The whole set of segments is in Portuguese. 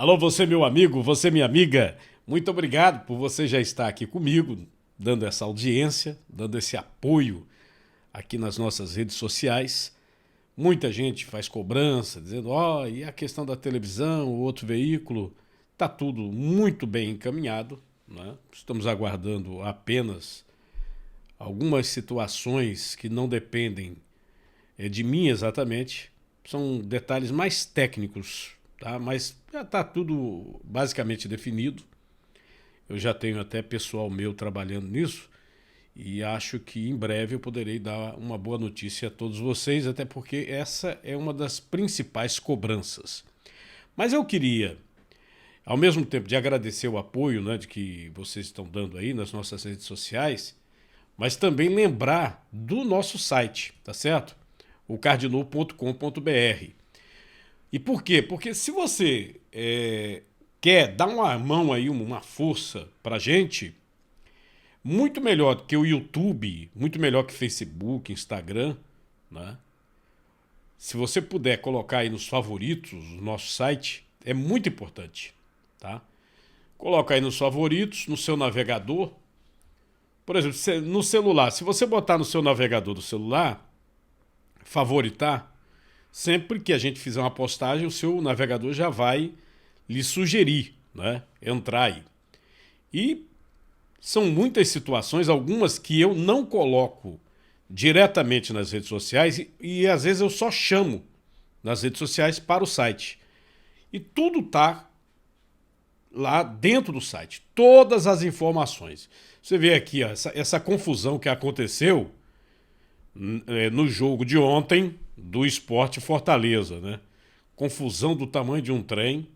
Alô, você meu amigo, você minha amiga, muito obrigado por você já estar aqui comigo, dando essa audiência, dando esse apoio aqui nas nossas redes sociais. Muita gente faz cobrança, dizendo, e a questão da televisão, o outro veículo, está tudo muito bem encaminhado, né? Estamos aguardando apenas algumas situações que não dependem de mim exatamente, são detalhes mais técnicos, tá? Mas já está tudo basicamente definido. Eu já tenho até pessoal meu trabalhando nisso e acho que em breve eu poderei dar uma boa notícia a todos vocês, até porque essa é uma das principais cobranças. Mas eu queria, ao mesmo tempo de agradecer o apoio, né, de que vocês estão dando aí nas nossas redes sociais, mas também lembrar do nosso site, tá certo? O cardinal.com.br. E por quê? Porque se você quer dar uma mão aí, uma força pra gente, muito melhor do que o YouTube, muito melhor que Facebook, Instagram, né? Se você puder colocar aí nos favoritos o nosso site, é muito importante, tá? Coloca aí nos favoritos, no seu navegador. Por exemplo, no celular, se você botar no seu navegador do celular, favoritar, sempre que a gente fizer uma postagem, o seu navegador já vai lhe sugerir, né? Entrar aí. E são muitas situações, algumas que eu não coloco diretamente nas redes sociais e às vezes eu só chamo nas redes sociais para o site. E tudo está lá dentro do site, todas as informações. Você vê aqui ó, essa confusão que aconteceu no jogo de ontem do Sport Fortaleza, né? Confusão do tamanho de um trem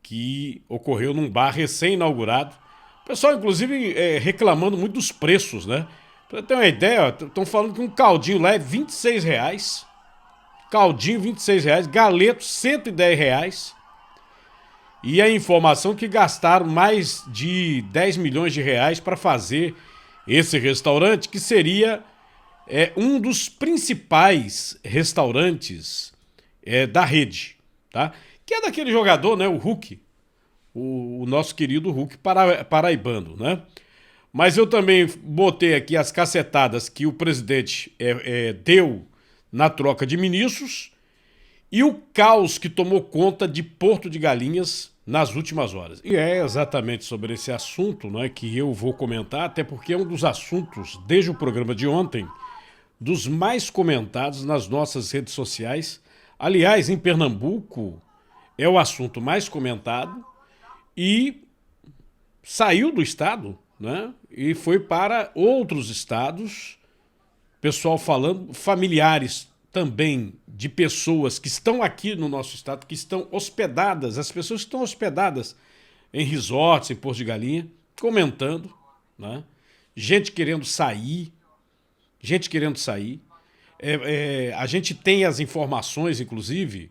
que ocorreu num bar recém-inaugurado. O pessoal, inclusive, reclamando muito dos preços, né? Pra ter uma ideia, estão falando que um caldinho lá é R$ 26. Caldinho, R$ 26. Galeto, R$ 110. E a informação que gastaram mais de 10 milhões de reais para fazer esse restaurante, que seria um dos principais restaurantes da rede, tá? Que é daquele jogador, né, o Hulk, o nosso querido Hulk paraibano, né? Mas eu também botei aqui as cacetadas que o presidente deu na troca de ministros e o caos que tomou conta de Porto de Galinhas nas últimas horas. E é exatamente sobre esse assunto, né, que eu vou comentar, até porque é um dos assuntos, desde o programa de ontem, dos mais comentados nas nossas redes sociais. Aliás, em Pernambuco é o assunto mais comentado e saiu do estado, né? E foi para outros estados, pessoal falando, familiares também de pessoas que estão aqui no nosso estado, que estão hospedadas, as pessoas que estão hospedadas em resorts, em Porto de Galinha, comentando, né? Gente querendo sair, gente querendo sair. A gente tem as informações, inclusive,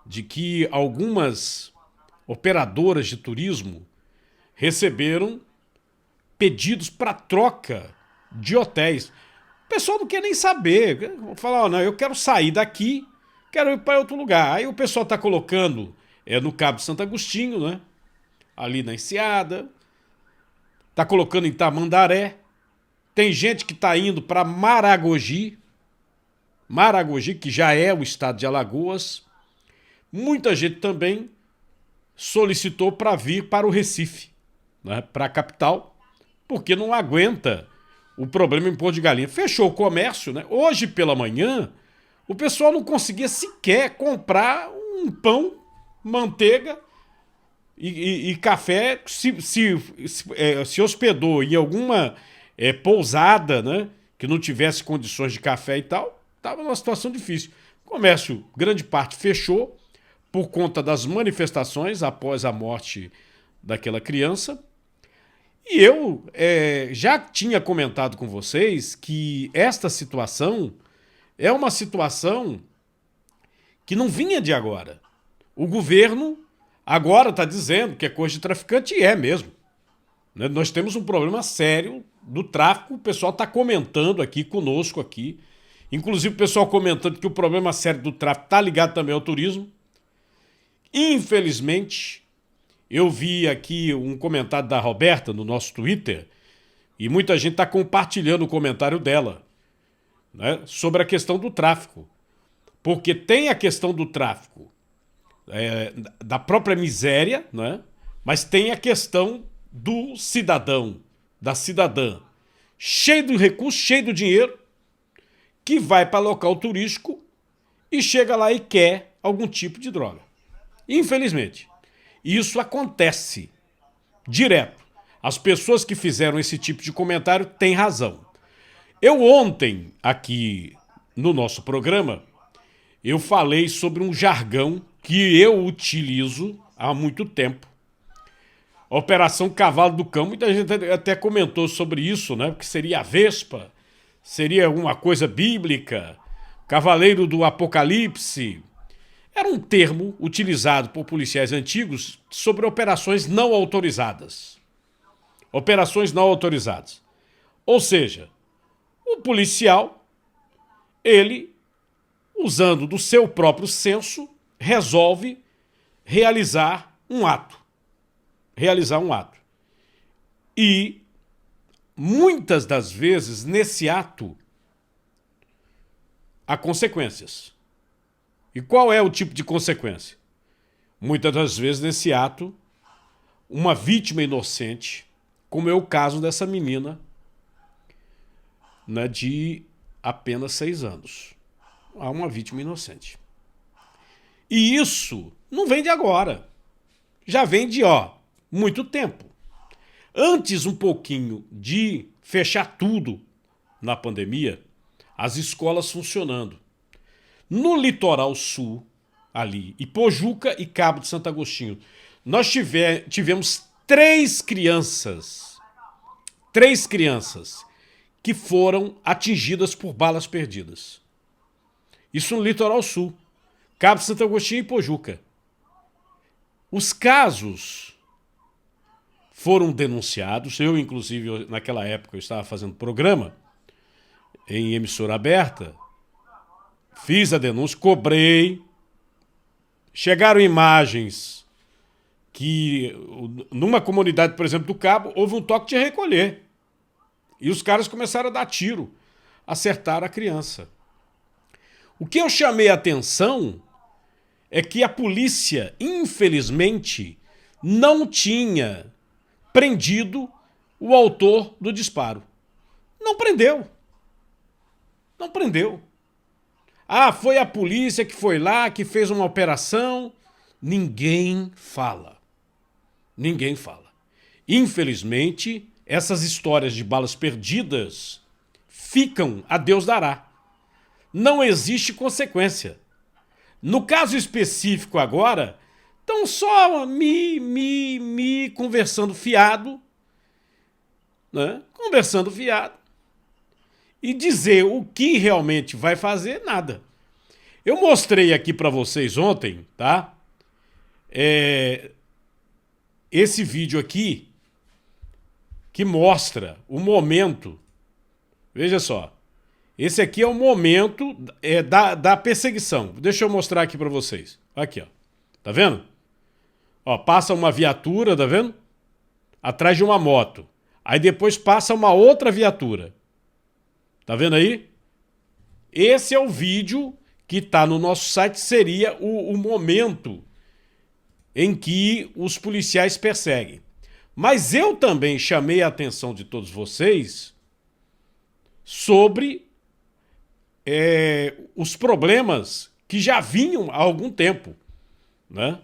de que algumas operadoras de turismo receberam pedidos para troca de hotéis. O pessoal não quer nem saber. Falar, não, eu quero sair daqui, quero ir para outro lugar. Aí o pessoal está colocando no Cabo Santo Agostinho, né? Ali na Enseada. Está colocando em Tamandaré. Tem gente que está indo para Maragogi. Maragogi, que já é o estado de Alagoas. Muita gente também solicitou para vir para o Recife, né? Para a capital, porque não aguenta o problema em Porto de Galinha. Fechou o comércio, né? Hoje pela manhã, o pessoal não conseguia sequer comprar um pão, manteiga e café. Se hospedou em alguma pousada, né, que não tivesse condições de café e tal, estava numa situação difícil. O comércio, grande parte, fechou por conta das manifestações após a morte daquela criança. E eu já tinha comentado com vocês que esta situação é uma situação que não vinha de agora. O governo agora está dizendo que é coisa de traficante e é mesmo. Né? Nós temos um problema sério do tráfico, o pessoal está comentando aqui conosco aqui. Inclusive o pessoal comentando que o problema sério do tráfico está ligado também ao turismo. Infelizmente, eu vi aqui um comentário da Roberta no nosso Twitter e muita gente está compartilhando o comentário dela, né, sobre a questão do tráfico. Porque tem a questão do tráfico, da própria miséria, né, mas tem a questão do cidadão, da cidadã, cheio de recursos, cheio de dinheiro, que vai para local turístico e chega lá e quer algum tipo de droga. Infelizmente, isso acontece direto. As pessoas que fizeram esse tipo de comentário têm razão. Eu ontem, aqui no nosso programa, eu falei sobre um jargão que eu utilizo há muito tempo. Operação Cavalo do Cão, muita gente até comentou sobre isso, né? Que seria a Vespa, seria alguma coisa bíblica, Cavaleiro do Apocalipse. Era um termo utilizado por policiais antigos sobre operações não autorizadas. Operações não autorizadas. Ou seja, o policial, ele, usando do seu próprio senso, resolve realizar um ato. E, muitas das vezes, nesse ato, há consequências. E qual é o tipo de consequência? Muitas das vezes, nesse ato, uma vítima inocente, como é o caso dessa menina, né, de apenas 6 anos. Há uma vítima inocente. E isso não vem de agora. Já vem de, muito tempo. Antes um pouquinho de fechar tudo na pandemia, as escolas funcionando. No litoral sul, ali, Ipojuca e Cabo de Santo Agostinho, nós tivemos 3 crianças que foram atingidas por balas perdidas. Isso no litoral sul, Cabo de Santo Agostinho e Ipojuca. Os casos foram denunciados, eu inclusive naquela época eu estava fazendo programa em emissora aberta, fiz a denúncia, cobrei, chegaram imagens que numa comunidade, por exemplo, do Cabo, houve um toque de recolher e os caras começaram a dar tiro, acertaram a criança. O que eu chamei a atenção é que a polícia, infelizmente, não tinha prendido o autor do disparo. Não prendeu. Não prendeu. Ah, foi a polícia que foi lá, que fez uma operação. Ninguém fala. Ninguém fala. Infelizmente, essas histórias de balas perdidas ficam a Deus dará. Não existe consequência. No caso específico agora, estão só conversando fiado, né? Conversando fiado. E dizer o que realmente vai fazer, nada. Eu mostrei aqui para vocês ontem, tá? Esse vídeo aqui que mostra o momento. Veja só. Esse aqui é o momento da perseguição. Deixa eu mostrar aqui para vocês. Aqui, ó. Tá vendo? Ó, passa uma viatura, tá vendo? Atrás de uma moto. Aí depois passa uma outra viatura. Tá vendo aí? Esse é o vídeo que tá no nosso site, seria o momento em que os policiais perseguem. Mas eu também chamei a atenção de todos vocês sobre os problemas que já vinham há algum tempo, né?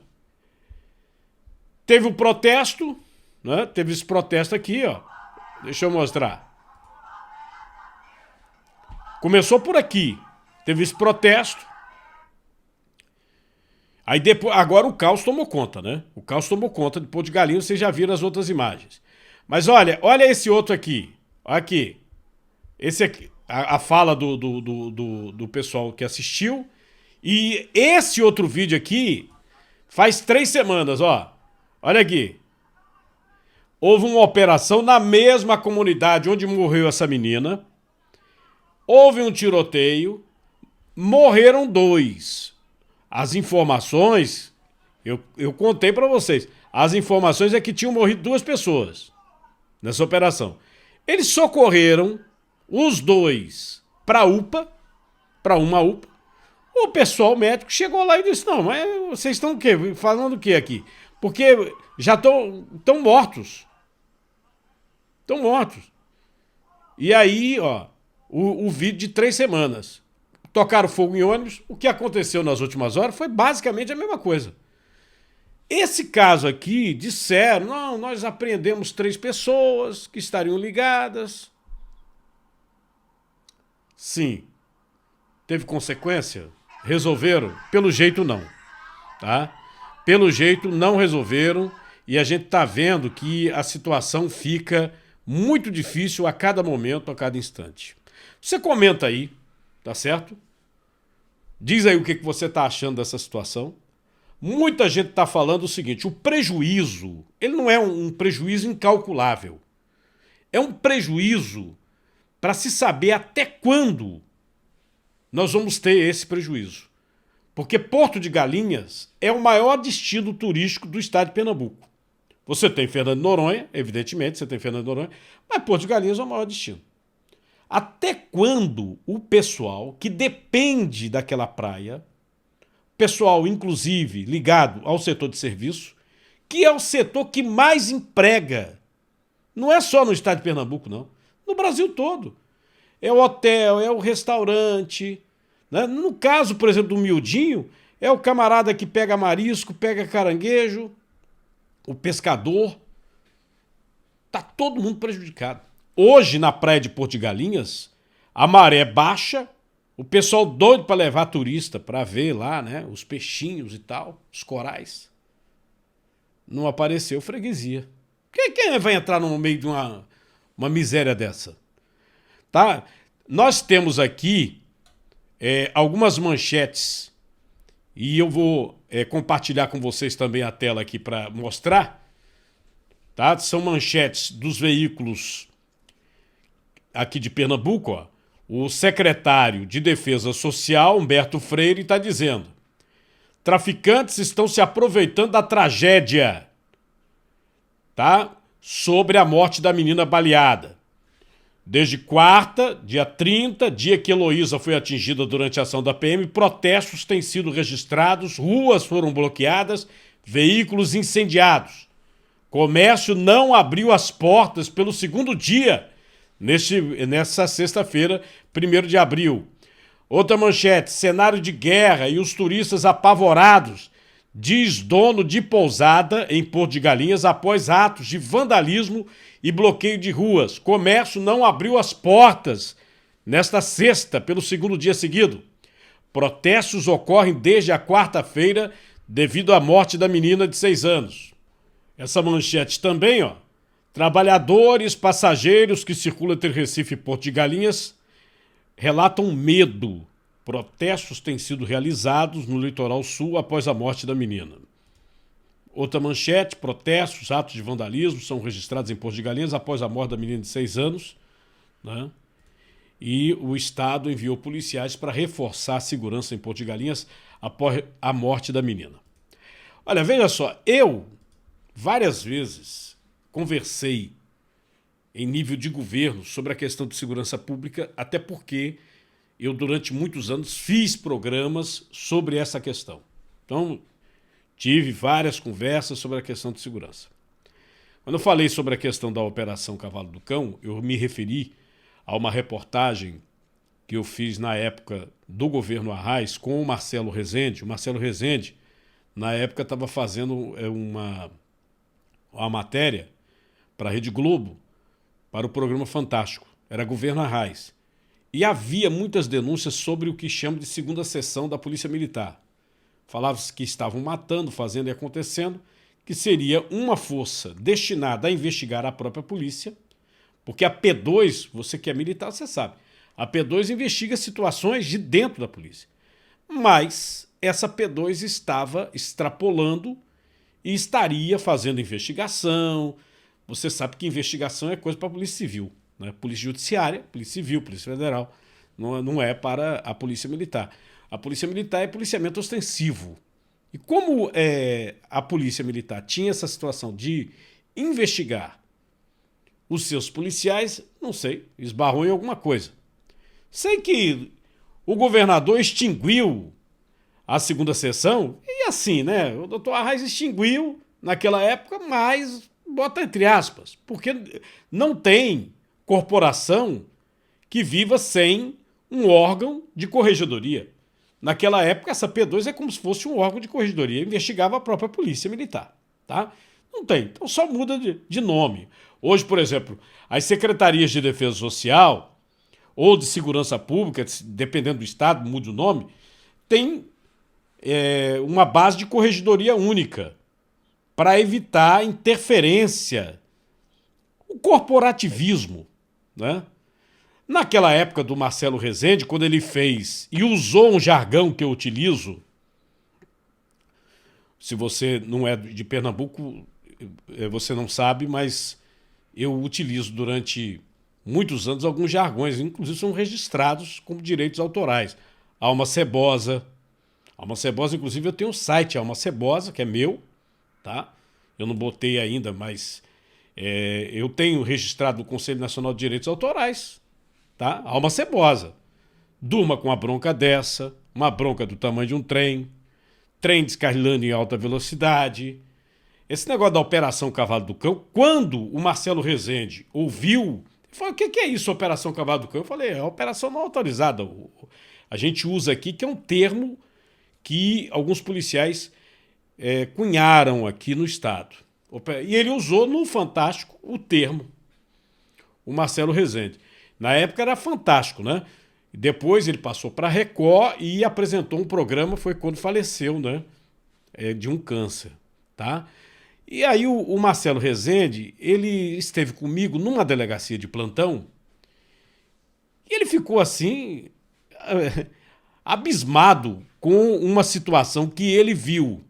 Teve o protesto, né? Teve esse protesto aqui, ó. Deixa eu mostrar. Começou por aqui. Teve esse protesto. Aí depois, agora o caos tomou conta, né? O caos tomou conta de Porto de Galinha, vocês já viram as outras imagens. Mas olha esse outro aqui. Olha aqui. Esse aqui. A fala do pessoal que assistiu. E esse outro vídeo aqui faz 3 semanas, ó. Olha aqui. Houve uma operação na mesma comunidade onde morreu essa menina. Houve um tiroteio. Morreram 2. As informações Eu contei para vocês. As informações é que tinham morrido 2 pessoas nessa operação. Eles socorreram os 2 para a UPA, para uma UPA. O pessoal médico chegou lá e disse: não, mas vocês estão o quê? Falando o quê aqui? Porque já estão mortos. Estão mortos. E aí, ó, o vídeo de 3 semanas. Tocaram fogo em ônibus. O que aconteceu nas últimas horas foi basicamente a mesma coisa. Esse caso aqui, disseram, não, nós apreendemos 3 pessoas que estariam ligadas. Sim. Teve consequência? Resolveram? Pelo jeito não, tá? Pelo jeito não resolveram e a gente tá vendo que a situação fica muito difícil a cada momento, a cada instante. Você comenta aí, tá certo? Diz aí o que você tá achando dessa situação. Muita gente está falando o seguinte: o prejuízo, ele não é um prejuízo incalculável. É um prejuízo para se saber até quando nós vamos ter esse prejuízo. Porque Porto de Galinhas é o maior destino turístico do estado de Pernambuco. Você tem Fernando de Noronha, evidentemente, você tem Fernando de Noronha, mas Porto de Galinhas é o maior destino. Até quando o pessoal que depende daquela praia, pessoal, inclusive, ligado ao setor de serviço, que é o setor que mais emprega. Não é só no estado de Pernambuco, não. No Brasil todo. É o hotel, é o restaurante. Né? No caso, por exemplo, do miudinho, é o camarada que pega marisco, pega caranguejo, o pescador. Tá todo mundo prejudicado. Hoje, na praia de Porto de Galinhas, a maré baixa, o pessoal doido para levar turista para ver lá, né, os peixinhos e tal, os corais. Não apareceu freguesia. Quem vai entrar no meio de uma miséria dessa? Tá? Nós temos aqui algumas manchetes e eu vou compartilhar com vocês também a tela aqui para mostrar. Tá? São manchetes dos veículos aqui de Pernambuco, ó. O secretário de Defesa Social, Humberto Freire, está dizendo: traficantes estão se aproveitando da tragédia, tá? Sobre a morte da menina baleada. Desde quarta, dia 30, dia que Heloísa foi atingida durante a ação da PM, protestos têm sido registrados, ruas foram bloqueadas, veículos incendiados. Comércio não abriu as portas pelo 2º dia, nessa sexta-feira, 1º de abril. Outra manchete: cenário de guerra e os turistas apavorados, diz dono de pousada em Porto de Galinhas após atos de vandalismo e bloqueio de ruas. Comércio não abriu as portas nesta sexta, pelo 2º dia seguido. Protestos ocorrem desde a quarta-feira devido à morte da menina de 6 anos. Essa manchete também, ó. Trabalhadores, passageiros que circulam entre Recife e Porto de Galinhas relatam medo. Protestos têm sido realizados no litoral sul após a morte da menina. Outra manchete: protestos, atos de vandalismo são registrados em Porto de Galinhas após a morte da menina de 6 anos. Né? E o Estado enviou policiais para reforçar a segurança em Porto de Galinhas após a morte da menina. Olha, veja só, eu várias vezes conversei em nível de governo sobre a questão de segurança pública, até porque eu durante muitos anos fiz programas sobre essa questão. Então, tive várias conversas sobre a questão de segurança. Quando eu falei sobre a questão da Operação Cavalo do Cão, eu me referi a uma reportagem que eu fiz na época do governo Arraes com o Marcelo Rezende. O Marcelo Rezende, na época, estava fazendo uma matéria para a Rede Globo, para o programa Fantástico. Era governo Arraes. E havia muitas denúncias sobre o que chama de segunda seção da Polícia Militar. Falava-se que estavam matando, fazendo e acontecendo, que seria uma força destinada a investigar a própria polícia, porque a P2, você que é militar, você sabe, a P2 investiga situações de dentro da polícia. Mas essa P2 estava extrapolando e estaria fazendo investigação. Você sabe que investigação é coisa para a Polícia Civil, né? Polícia Judiciária, Polícia Civil, Polícia Federal, não é para a Polícia Militar. A Polícia Militar é policiamento ostensivo. E como a polícia militar tinha essa situação de investigar os seus policiais, não sei, esbarrou em alguma coisa. Sei que o governador extinguiu a segunda sessão, e assim, né? O doutor Arraes extinguiu naquela época, mas bota entre aspas, porque não tem corporação que viva sem um órgão de corregedoria. Naquela época, essa P2 é como se fosse um órgão de corregedoria, investigava a própria polícia militar, tá? Não tem, então só muda de nome. Hoje, por exemplo, as secretarias de defesa social ou de segurança pública, dependendo do estado, mude o nome, tem uma base de corregedoria única para evitar interferência, o corporativismo, né? Naquela época do Marcelo Rezende, quando ele fez e usou um jargão que eu utilizo, se você não é de Pernambuco, você não sabe, mas eu utilizo durante muitos anos alguns jargões, inclusive são registrados como direitos autorais. Alma Cebosa. Alma Cebosa, inclusive, eu tenho um site, Alma Cebosa, que é meu, tá? Eu não botei ainda, mas eu tenho registrado no Conselho Nacional de Direitos Autorais, tá? Alma Cebosa. Durma com uma bronca dessa, uma bronca do tamanho de um trem, trem descarrilando em alta velocidade. Esse negócio da Operação Cavalo do Cão, quando o Marcelo Rezende ouviu, ele falou: o que é isso, Operação Cavalo do Cão? Eu falei: é a operação não autorizada. A gente usa aqui, que é um termo que alguns policiais cunharam aqui no estado. E ele usou no Fantástico o termo, o Marcelo Rezende. Na época era Fantástico, né? Depois ele passou para a Record e apresentou um programa, foi quando faleceu, né? De um câncer, tá? E aí o Marcelo Rezende, ele esteve comigo numa delegacia de plantão e ele ficou assim, abismado com uma situação que ele viu.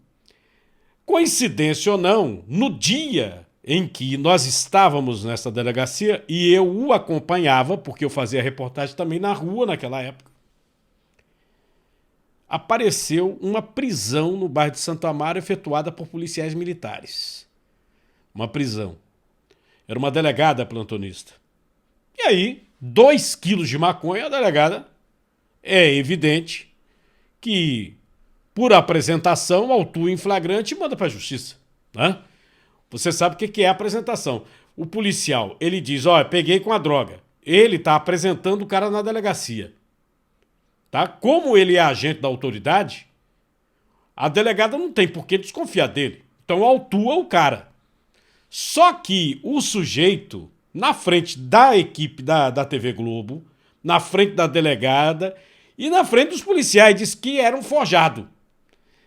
Coincidência ou não, no dia em que nós estávamos nessa delegacia e eu o acompanhava, porque eu fazia reportagem também na rua naquela época, apareceu uma prisão no bairro de Santo Amaro efetuada por policiais militares. Uma prisão. Era uma delegada plantonista. E aí, 2 quilos de maconha, a delegada é evidente que, por apresentação, autua em flagrante e manda para a justiça, né? Você sabe o que é a apresentação. O policial, ele diz: olha, peguei com a droga. Ele está apresentando o cara na delegacia. Tá? Como ele é agente da autoridade, a delegada não tem por que desconfiar dele. Então autua o cara. Só que o sujeito, na frente da equipe da TV Globo, na frente da delegada e na frente dos policiais, disse que era um forjado.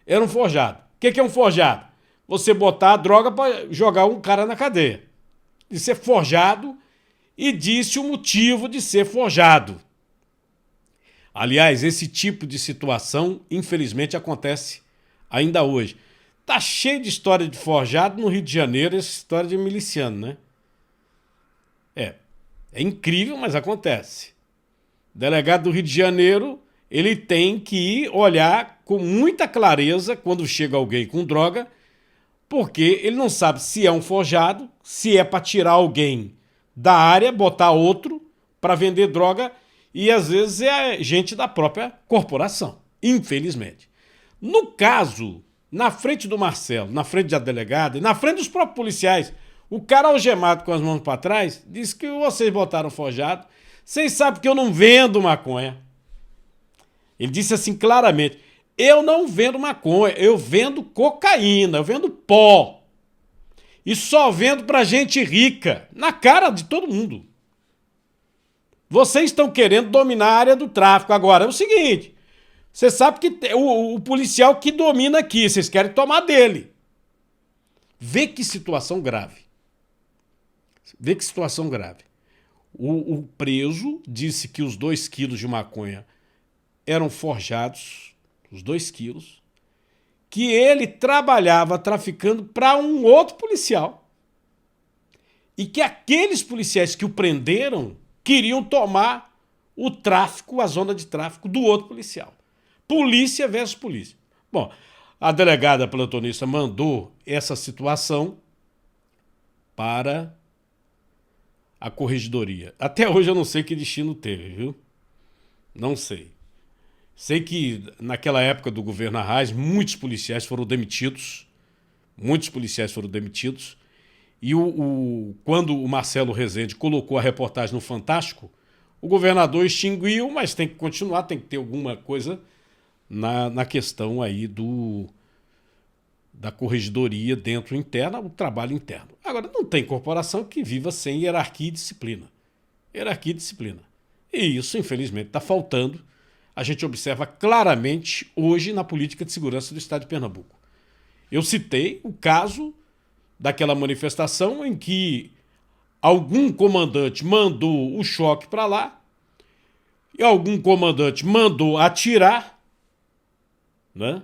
Era um forjado. O que é um forjado? Você botar a droga para jogar um cara na cadeia. De ser forjado, e disse o motivo de ser forjado. Aliás, esse tipo de situação, infelizmente, acontece ainda hoje. Tá cheio de história de forjado no Rio de Janeiro, essa história de miliciano, né? É incrível, mas acontece. O delegado do Rio de Janeiro, ele tem que olhar com muita clareza quando chega alguém com droga, porque ele não sabe se é um forjado, se é para tirar alguém da área, botar outro para vender droga, e às vezes é gente da própria corporação, infelizmente. No caso, na frente do Marcelo, na frente da delegada, na frente dos próprios policiais, o cara algemado com as mãos para trás disse que vocês botaram forjado, vocês sabem que eu não vendo maconha. Ele disse assim claramente: eu não vendo maconha, eu vendo cocaína, eu vendo pó. E só vendo pra gente rica, na cara de todo mundo. Vocês estão querendo dominar a área do tráfico. Agora é o seguinte, você sabe que o policial que domina aqui, vocês querem tomar dele. Vê que situação grave. Vê que situação grave. O preso disse que os 2 quilos de maconha eram forjados, os 2 quilos, que ele trabalhava traficando para um outro policial. E que aqueles policiais que o prenderam queriam tomar o tráfico, a zona de tráfico do outro policial. Polícia versus polícia. Bom, A delegada plantonista mandou essa situação para a corregedoria. Até hoje eu não sei que destino teve, viu? Não sei. Sei que naquela época do governo Arraes, muitos policiais foram demitidos. Muitos policiais foram demitidos. E quando o Marcelo Rezende colocou a reportagem no Fantástico, o governador extinguiu, mas tem que continuar, tem que ter alguma coisa na questão aí da corregedoria dentro interna, o trabalho interno. Agora, não tem corporação que viva sem hierarquia e disciplina. Hierarquia e disciplina. E isso, infelizmente, está faltando. A gente observa claramente hoje na política de segurança do estado de Pernambuco. Eu citei o caso daquela manifestação em que algum comandante mandou o choque para lá e algum comandante mandou atirar, né?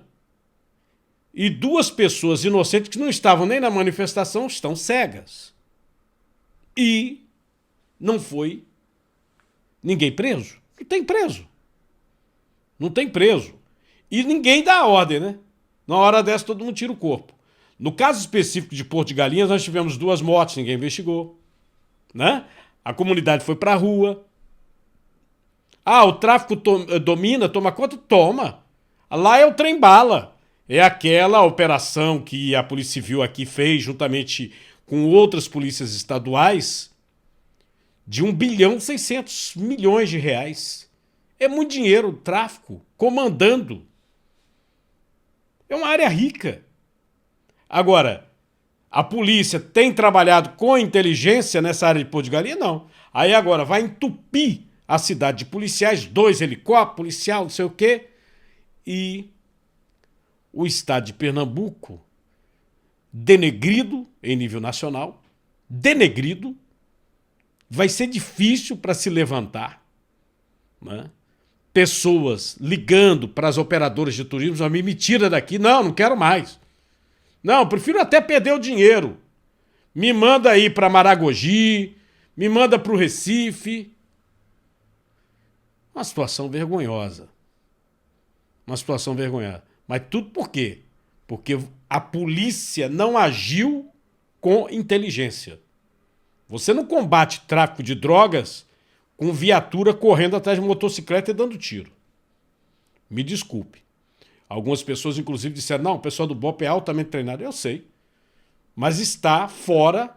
E duas pessoas inocentes que não estavam nem na manifestação estão cegas. E não foi ninguém preso. Não tem preso. Não tem preso. E ninguém dá a ordem, né? Na hora dessa todo mundo tira o corpo. No caso específico de Porto de Galinhas, nós tivemos 2 mortes, ninguém investigou. Né? A comunidade foi para a rua. Ah, o tráfico domina, toma conta? Toma. Lá é o trem-bala. É aquela operação que a Polícia Civil aqui fez, juntamente com outras polícias estaduais, de 1,6 bilhão. É muito dinheiro o tráfico, comandando. É uma área rica. Agora, a polícia tem trabalhado com inteligência nessa área de Porto de Galinha? Não. Aí agora vai entupir a cidade de policiais, 2 helicópteros, policial, não sei o quê, e o estado de Pernambuco, denegrido em nível nacional, denegrido, vai ser difícil para se levantar, né? Pessoas ligando para as operadoras de turismo, me tira daqui, não quero mais. Não, prefiro até perder o dinheiro. Me manda aí para Maragogi, me manda para o Recife. Uma situação vergonhosa. Uma situação vergonhosa. Mas tudo por quê? Porque a polícia não agiu com inteligência. Você não combate tráfico de drogas com viatura correndo atrás de motocicleta e dando tiro. Me desculpe. Algumas pessoas, inclusive, disseram, não, o pessoal do BOP é altamente treinado. Eu sei. Mas está fora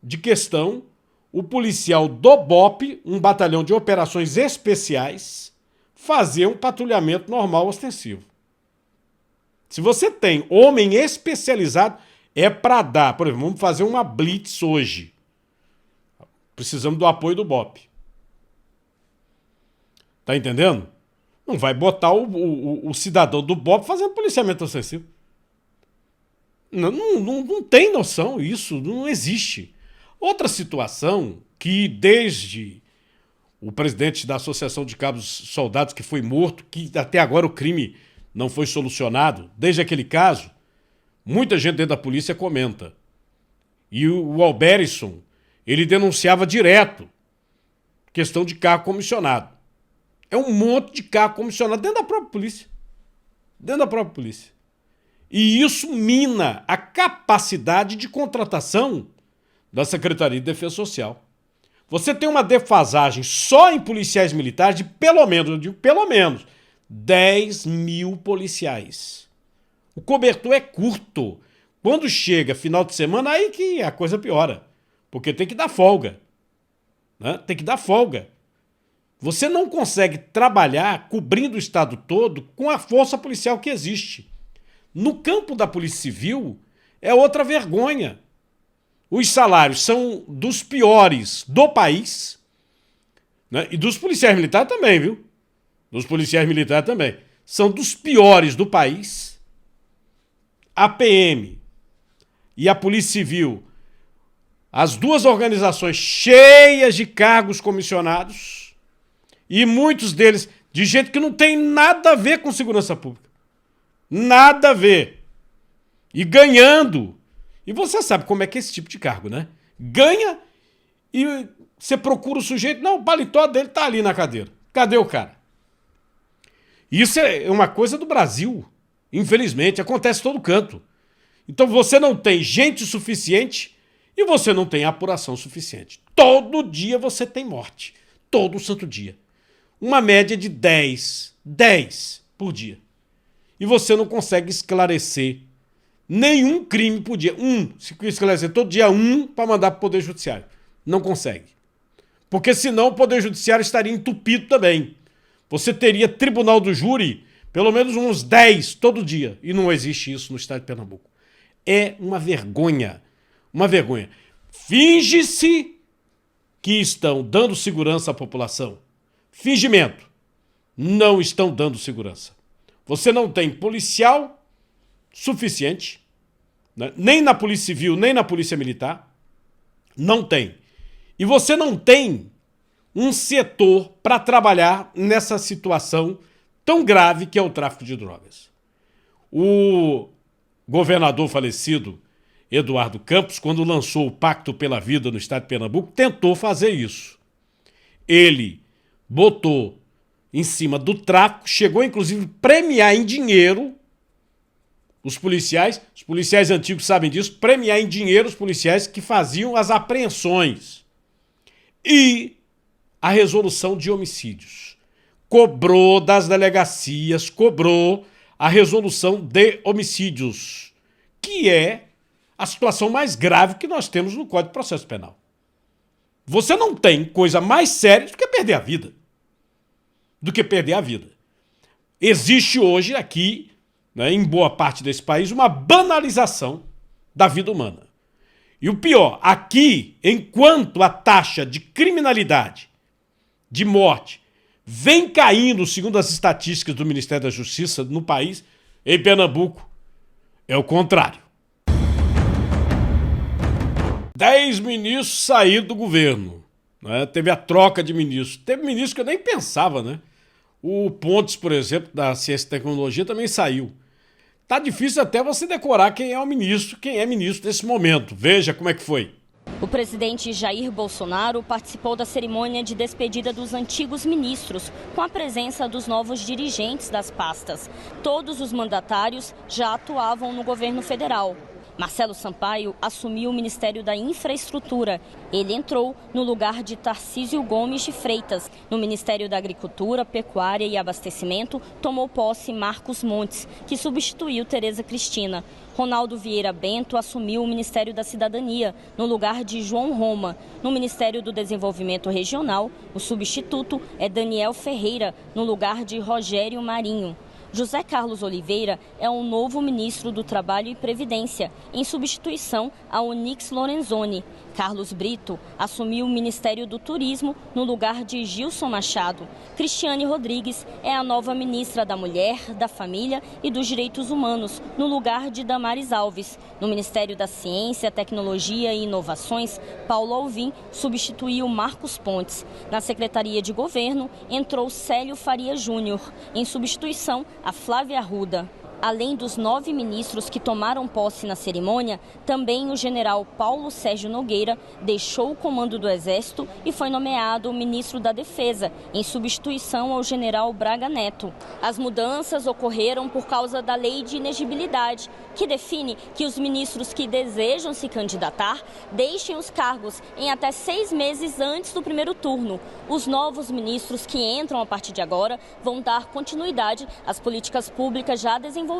de questão o policial do BOP, um batalhão de operações especiais, fazer um patrulhamento normal ostensivo. Se você tem homem especializado, é para dar. Por exemplo, vamos fazer uma blitz hoje. Precisamos do apoio do BOP. Tá entendendo? Não vai botar o cidadão do BOP fazendo policiamento ostensivo. Não tem noção, isso não existe. Outra situação que desde o presidente da Associação de Cabos Soldados, que foi morto, que até agora o crime não foi solucionado, desde aquele caso, muita gente dentro da polícia comenta. E o Alberison, ele denunciava direto questão de carro comissionado. É um monte de carro comissionado dentro da própria polícia. Dentro da própria polícia. E isso mina a capacidade de contratação da Secretaria de Defesa Social. Você tem uma defasagem só em policiais militares de pelo menos, eu digo pelo menos, 10 mil policiais. O cobertor é curto. Quando chega final de semana, aí que a coisa piora. Porque tem que dar folga. Né? Tem que dar folga. Você não consegue trabalhar cobrindo o estado todo com a força policial que existe. No campo da Polícia Civil, é outra vergonha. Os salários são dos piores do país, né? E dos policiais militares também, viu? Dos policiais militares também. São dos piores do país. A PM e a Polícia Civil, as duas organizações cheias de cargos comissionados, e muitos deles de gente que não tem nada a ver com segurança pública. Nada a ver. E ganhando. E você sabe como é que é esse tipo de cargo, né? Ganha e você procura o sujeito. Não, o paletó dele tá ali na cadeira. Cadê o cara? Isso é uma coisa do Brasil. Infelizmente, acontece em todo canto. Então você não tem gente suficiente e você não tem apuração suficiente. Todo dia você tem morte. Todo santo dia. Uma média de 10 por dia. E você não consegue esclarecer nenhum crime por dia. Se esclarecer todo dia para mandar para o Poder Judiciário. Não consegue. Porque senão o Poder Judiciário estaria entupido também. Você teria tribunal do júri, pelo menos uns 10 todo dia. E não existe isso no estado de Pernambuco. É uma vergonha. Uma vergonha. Finge-se que estão dando segurança à população. Fingimento. Não estão dando segurança. Você não tem policial suficiente, né? Nem na Polícia Civil, nem na Polícia Militar. Não tem. E você não tem um setor para trabalhar nessa situação tão grave que é o tráfico de drogas. O governador falecido, Eduardo Campos, quando lançou o Pacto pela Vida no estado de Pernambuco, tentou fazer isso. Ele botou em cima do tráfico, chegou inclusive a premiar em dinheiro os policiais antigos sabem disso, premiar em dinheiro os policiais que faziam as apreensões. E a resolução de homicídios. Cobrou das delegacias, cobrou a resolução de homicídios, que é a situação mais grave que nós temos no Código de Processo Penal. Você não tem coisa mais séria do que perder a vida. Existe hoje aqui, né, em boa parte desse país, uma banalização da vida humana. E o pior, aqui, enquanto a taxa de criminalidade, de morte, vem caindo, segundo as estatísticas do Ministério da Justiça no país, em Pernambuco, é o contrário. 10 ministros saíram do governo, né? Teve a troca de ministros. Teve ministro que eu nem pensava, né? O Pontes, por exemplo, da Ciência e Tecnologia, também saiu. Tá difícil até você decorar quem é ministro nesse momento. Veja como é que foi. O presidente Jair Bolsonaro participou da cerimônia de despedida dos antigos ministros, com a presença dos novos dirigentes das pastas. Todos os mandatários já atuavam no governo federal. Marcelo Sampaio assumiu o Ministério da Infraestrutura. Ele entrou no lugar de Tarcísio Gomes de Freitas. No Ministério da Agricultura, Pecuária e Abastecimento, tomou posse Marcos Montes, que substituiu Tereza Cristina. Ronaldo Vieira Bento assumiu o Ministério da Cidadania, no lugar de João Roma. No Ministério do Desenvolvimento Regional, o substituto é Daniel Ferreira, no lugar de Rogério Marinho. José Carlos Oliveira é o novo ministro do Trabalho e Previdência, em substituição a Onyx Lorenzoni. Carlos Brito assumiu o Ministério do Turismo no lugar de Gilson Machado. Cristiane Rodrigues é a nova ministra da Mulher, da Família e dos Direitos Humanos, no lugar de Damares Alves. No Ministério da Ciência, Tecnologia e Inovações, Paulo Alvim substituiu Marcos Pontes. Na Secretaria de Governo, entrou Célio Faria Júnior, em substituição a Flávia Arruda. Além dos 9 ministros que tomaram posse na cerimônia, também o general Paulo Sérgio Nogueira deixou o comando do Exército e foi nomeado ministro da Defesa, em substituição ao general Braga Neto. As mudanças ocorreram por causa da lei de inegibilidade, que define que os ministros que desejam se candidatar deixem os cargos em até 6 meses antes do primeiro turno. Os novos ministros que entram a partir de agora vão dar continuidade às políticas públicas já desenvolvidas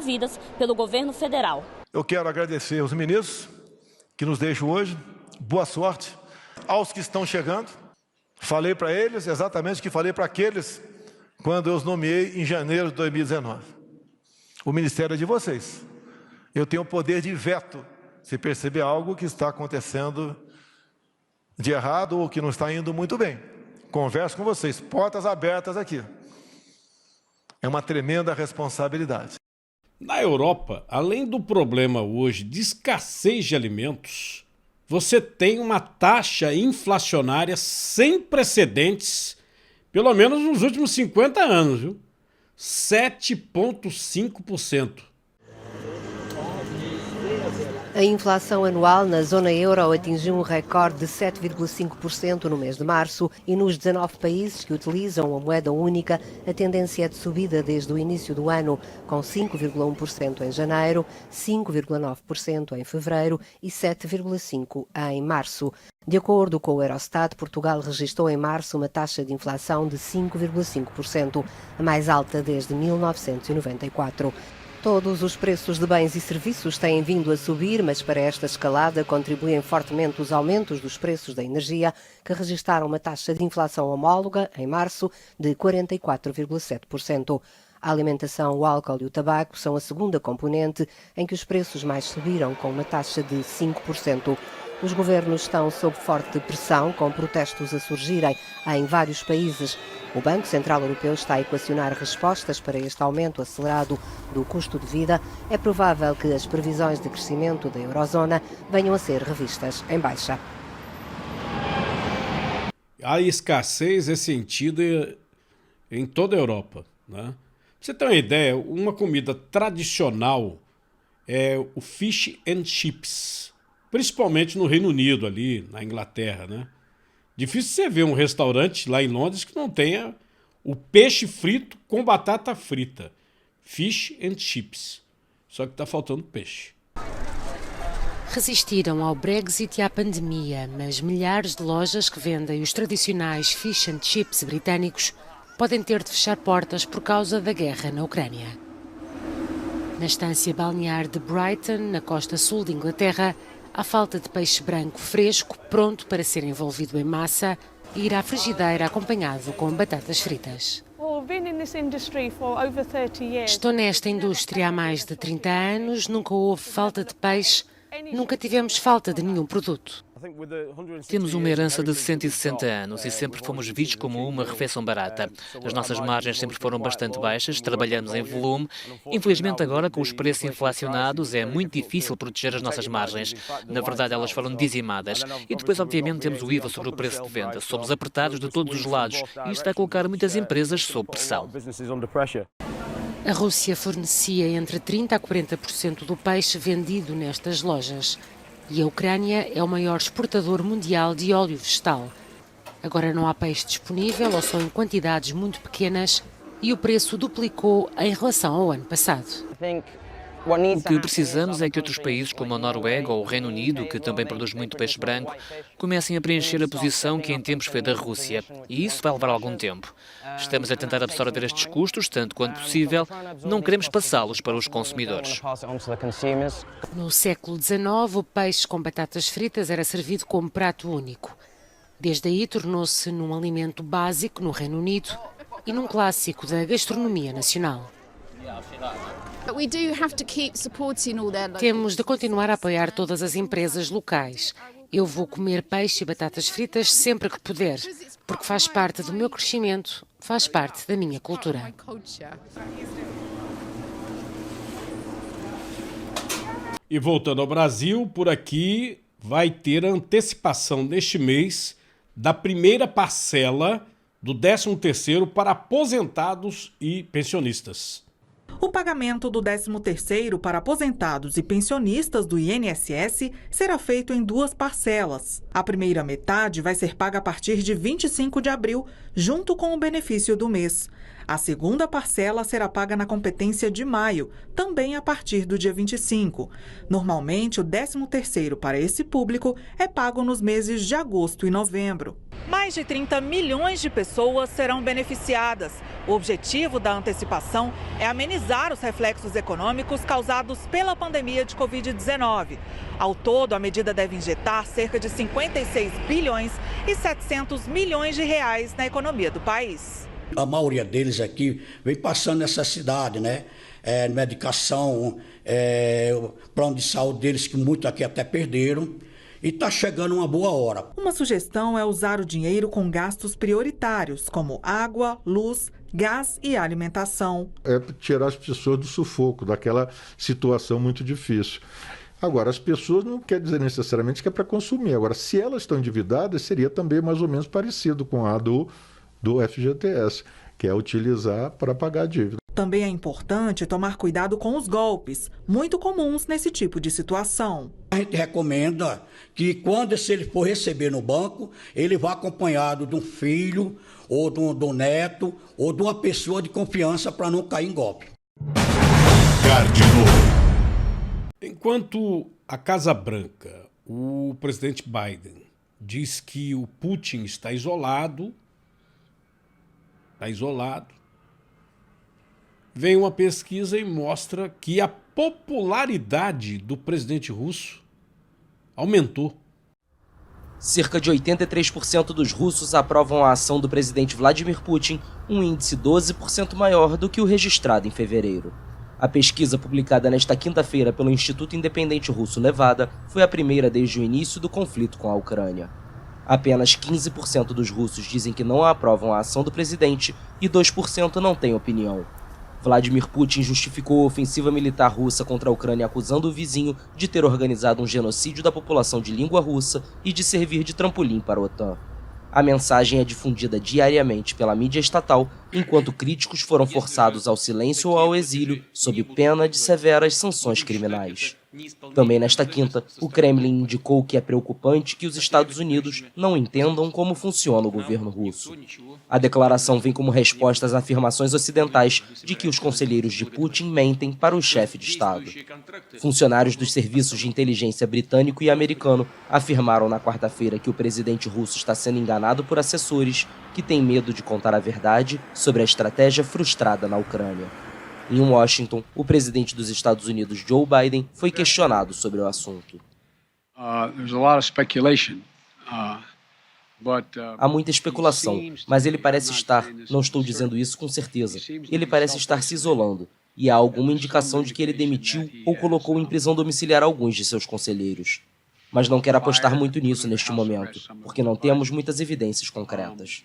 pelo governo federal. Eu quero agradecer aos ministros que nos deixam hoje. Boa sorte aos que estão chegando. Falei para eles exatamente o que falei para aqueles quando eu os nomeei em janeiro de 2019. O ministério é de vocês. Eu tenho o poder de veto se perceber algo que está acontecendo de errado ou que não está indo muito bem. Converso com vocês, portas abertas aqui. É uma tremenda responsabilidade. Na Europa, além do problema hoje de escassez de alimentos, você tem uma taxa inflacionária sem precedentes, pelo menos nos últimos 50 anos, viu? 7,5%. A inflação anual na zona euro atingiu um recorde de 7,5% no mês de março e nos 19 países que utilizam a moeda única, a tendência é de subida desde o início do ano, com 5,1% em janeiro, 5,9% em fevereiro e 7,5% em março. De acordo com o Eurostat, Portugal registrou em março uma taxa de inflação de 5,5%, a mais alta desde 1994. Todos os preços de bens e serviços têm vindo a subir, mas para esta escalada contribuem fortemente os aumentos dos preços da energia, que registraram uma taxa de inflação homóloga, em março, de 44,7%. A alimentação, o álcool e o tabaco são a segunda componente em que os preços mais subiram, com uma taxa de 5%. Os governos estão sob forte pressão, com protestos a surgirem em vários países. O Banco Central Europeu está a equacionar respostas para este aumento acelerado do custo de vida. É provável que as previsões de crescimento da eurozona venham a ser revistas em baixa. A escassez é sentida em toda a Europa, né? Pra você ter uma ideia, uma comida tradicional é o fish and chips, principalmente no Reino Unido, ali na Inglaterra, né? Difícil você ver um restaurante lá em Londres que não tenha o peixe frito com batata frita. Fish and chips. Só que tá faltando peixe. Resistiram ao Brexit e à pandemia, mas milhares de lojas que vendem os tradicionais fish and chips britânicos podem ter de fechar portas por causa da guerra na Ucrânia. Na estância balnear de Brighton, na costa sul de Inglaterra, há falta de peixe branco fresco, pronto para ser envolvido em massa e ir à frigideira acompanhado com batatas fritas. Estou nesta indústria há mais de 30 anos, nunca houve falta de peixe, nunca tivemos falta de nenhum produto. Temos uma herança de 160 anos e sempre fomos vistos como uma refeição barata. As nossas margens sempre foram bastante baixas, trabalhamos em volume. Infelizmente agora, com os preços inflacionados, é muito difícil proteger as nossas margens. Na verdade, elas foram dizimadas. E depois, obviamente, temos o IVA sobre o preço de venda. Somos apertados de todos os lados e isto está a colocar muitas empresas sob pressão. A Rússia fornecia entre 30% a 40% do peixe vendido nestas lojas. E a Ucrânia é o maior exportador mundial de óleo vegetal. Agora não há peixe disponível ou só em quantidades muito pequenas e o preço duplicou em relação ao ano passado. O que precisamos é que outros países como a Noruega ou o Reino Unido, que também produz muito peixe branco, comecem a preencher a posição que em tempos foi da Rússia. E isso vai levar algum tempo. Estamos a tentar absorver estes custos, tanto quanto possível, não queremos passá-los para os consumidores. No século XIX, o peixe com batatas fritas era servido como prato único. Desde aí tornou-se num alimento básico no Reino Unido e num clássico da gastronomia nacional. Temos de continuar a apoiar todas as empresas locais. Eu vou comer peixe e batatas fritas sempre que puder, porque faz parte do meu crescimento, faz parte da minha cultura. E voltando ao Brasil, por aqui vai ter a antecipação neste mês da primeira parcela do 13º para aposentados e pensionistas. O pagamento do 13º para aposentados e pensionistas do INSS será feito em 2 parcelas. A primeira metade vai ser paga a partir de 25 de abril, junto com o benefício do mês. A segunda parcela será paga na competência de maio, também a partir do dia 25. Normalmente, o 13º para esse público é pago nos meses de agosto e novembro. Mais de 30 milhões de pessoas serão beneficiadas. O objetivo da antecipação é amenizar os reflexos econômicos causados pela pandemia de Covid-19. Ao todo, a medida deve injetar cerca de 56 bilhões e 700 milhões de reais na economia do país. A maioria deles aqui vem passando necessidade, né? Medicação, plano de saúde deles, que muito aqui até perderam. E está chegando uma boa hora. Uma sugestão é usar o dinheiro com gastos prioritários, como água, luz, gás e alimentação. É tirar as pessoas do sufoco, daquela situação muito difícil. Agora, as pessoas não quer dizer necessariamente que é para consumir. Agora, se elas estão endividadas, seria também mais ou menos parecido com a do FGTS, que é utilizar para pagar a dívida. Também é importante tomar cuidado com os golpes, muito comuns nesse tipo de situação. A gente recomenda que quando ele for receber no banco, ele vá acompanhado de um filho, ou de um neto, ou de uma pessoa de confiança para não cair em golpe. Enquanto a Casa Branca, o presidente Biden, diz que o Putin está isolado, vem uma pesquisa e mostra que a popularidade do presidente russo aumentou. Cerca de 83% dos russos aprovam a ação do presidente Vladimir Putin, um índice 12% maior do que o registrado em fevereiro. A pesquisa publicada nesta quinta-feira pelo Instituto Independente Russo Levada foi a primeira desde o início do conflito com a Ucrânia. Apenas 15% dos russos dizem que não aprovam a ação do presidente e 2% não têm opinião. Vladimir Putin justificou a ofensiva militar russa contra a Ucrânia acusando o vizinho de ter organizado um genocídio da população de língua russa e de servir de trampolim para a OTAN. A mensagem é difundida diariamente pela mídia estatal, enquanto críticos foram forçados ao silêncio ou ao exílio, sob pena de severas sanções criminais. Também nesta quinta, o Kremlin indicou que é preocupante que os Estados Unidos não entendam como funciona o governo russo. A declaração vem como resposta às afirmações ocidentais de que os conselheiros de Putin mentem para o chefe de Estado. Funcionários dos serviços de inteligência britânico e americano afirmaram na quarta-feira que o presidente russo está sendo enganado por assessores que têm medo de contar a verdade sobre a estratégia frustrada na Ucrânia. Em Washington, o presidente dos Estados Unidos, Joe Biden, foi questionado sobre o assunto. Há muita especulação, mas ele parece estar, não estou dizendo isso com certeza, ele parece estar se isolando, e há alguma indicação de que ele demitiu ou colocou em prisão domiciliar alguns de seus conselheiros. Mas não quero apostar muito nisso neste momento, porque não temos muitas evidências concretas.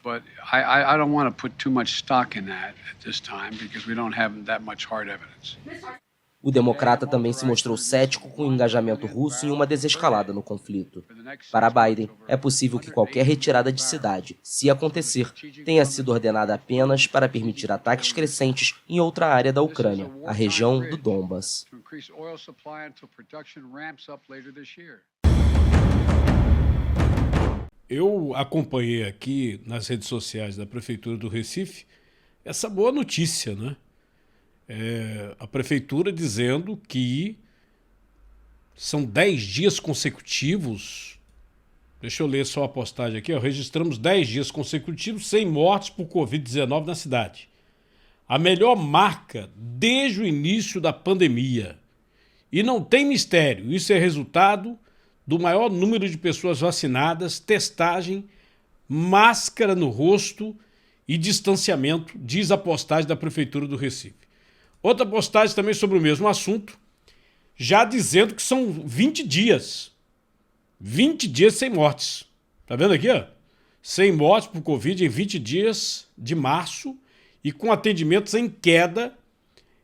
O democrata também se mostrou cético com o engajamento russo em uma desescalada no conflito. Para Biden, é possível que qualquer retirada de cidade, se acontecer, tenha sido ordenada apenas para permitir ataques crescentes em outra área da Ucrânia, a região do Donbas. Eu acompanhei aqui nas redes sociais da Prefeitura do Recife essa boa notícia, né? A Prefeitura dizendo que são 10 dias consecutivos. Deixa eu ler só a postagem aqui. Registramos 10 dias consecutivos sem mortes por Covid-19 na cidade. A melhor marca desde o início da pandemia. E não tem mistério, isso é resultado do maior número de pessoas vacinadas, testagem, máscara no rosto e distanciamento, diz a postagem da Prefeitura do Recife. Outra postagem também sobre o mesmo assunto, já dizendo que são 20 dias. 20 dias sem mortes. Tá vendo aqui, ó? Sem mortes por Covid em 20 dias de março e com atendimentos em queda,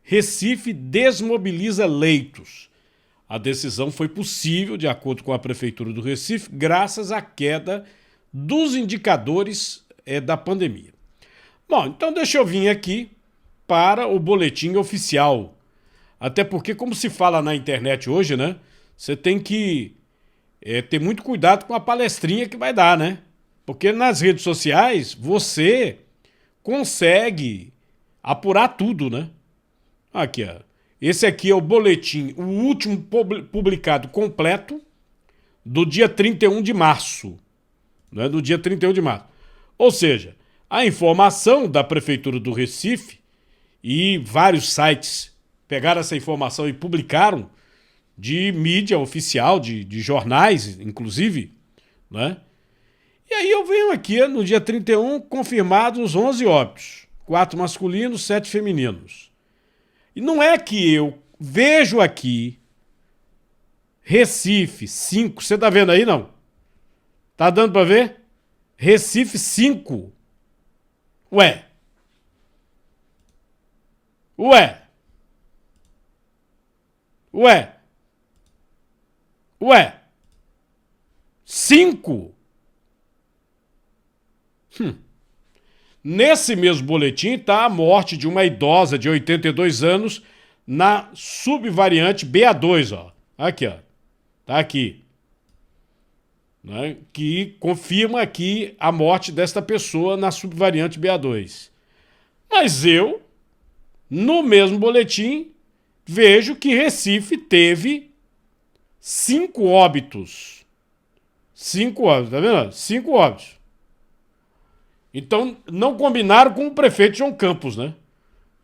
Recife desmobiliza leitos. A decisão foi possível, de acordo com a Prefeitura do Recife, graças à queda dos indicadores da pandemia. Bom, então deixa eu vir aqui para o boletim oficial. Até porque, como se fala na internet hoje, né? Você tem que ter muito cuidado com a palestrinha que vai dar, né? Porque nas redes sociais você consegue apurar tudo, né? Aqui, ó. Esse aqui é o boletim, o último publicado completo do dia 31 de março. Né? Do dia 31 de março. Ou seja, a informação da Prefeitura do Recife e vários sites pegaram essa informação e publicaram de mídia oficial, de jornais, inclusive, né? E aí eu venho aqui, no dia 31, confirmados 11 óbitos. 4 masculinos, 7 femininos. E não é que eu vejo aqui Recife 5, você tá vendo aí, não? Tá dando pra ver? Recife 5. Ué. 5? Nesse mesmo boletim está a morte de uma idosa de 82 anos na subvariante BA2, ó. Aqui, ó. Tá aqui. Né? Que confirma aqui a morte desta pessoa na subvariante BA2. Mas eu, no mesmo boletim, vejo que Recife teve 5 óbitos. 5 óbitos, tá vendo? 5 óbitos. Então, não combinaram com o prefeito João Campos, né?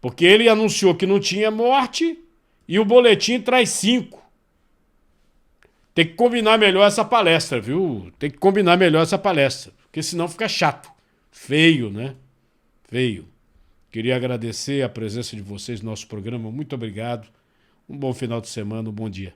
Porque ele anunciou que não tinha morte e o boletim traz 5. Tem que combinar melhor essa palestra, viu? Tem que combinar melhor essa palestra, porque senão fica chato. Feio, né? Feio. Queria agradecer a presença de vocês no nosso programa. Muito obrigado. Um bom final de semana, um bom dia.